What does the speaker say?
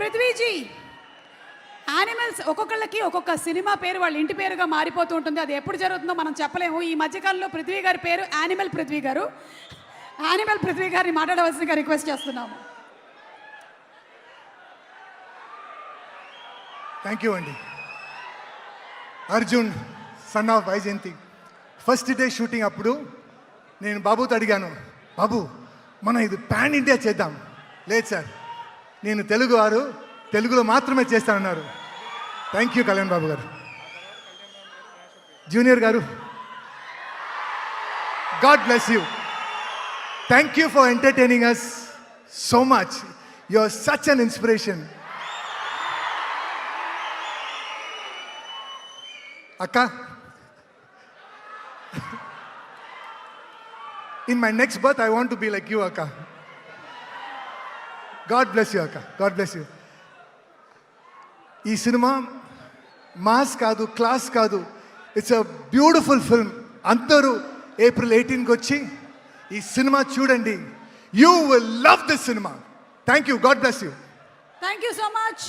పృథ్వీజీ, animals ఒక్కొక్కళ్ళకి ఒక్కొక్క cinema పేరు వాళ్ళ ఇంటి పేరుగా మారిపోతూ ఉంటుంది. అది ఎప్పుడు జరుగుతుందో మనం చెప్పలేము. ఈ మధ్యకాలంలో పృథ్వీ గారి పేరు యానిమల్ పృథ్వీ గారు. యానిమల్ పృథ్వీ గారిని మాట్లాడవలసిందిగా రిక్వెస్ట్ చేస్తున్నాము. థ్యాంక్ యూ అండి. Arjun son of Vyjayanthi first day shooting అప్పుడు నేను బాబుతో అడిగాను, బాబు మనం ఇది పాన్ ఇండియా చేద్దాం. లేదు సార్, నేను తెలుగులో మాత్రమే చేస్తానన్నారు. థ్యాంక్ యూ కళ్యాణ్ బాబు గారు. జూనియర్ గారు, God bless you. Thank you for entertaining us so much. You are such an inspiration. అక్క, in my next birth I want to be like you, akka. God bless you, akka. God bless you. ఈ cinema mass కాదు, class కాదు, it's a beautiful film. అందరూ April 18కి వచ్చి ఈ cinema చూడండి. You will love this cinema. Thank you. God bless you. Thank you so much.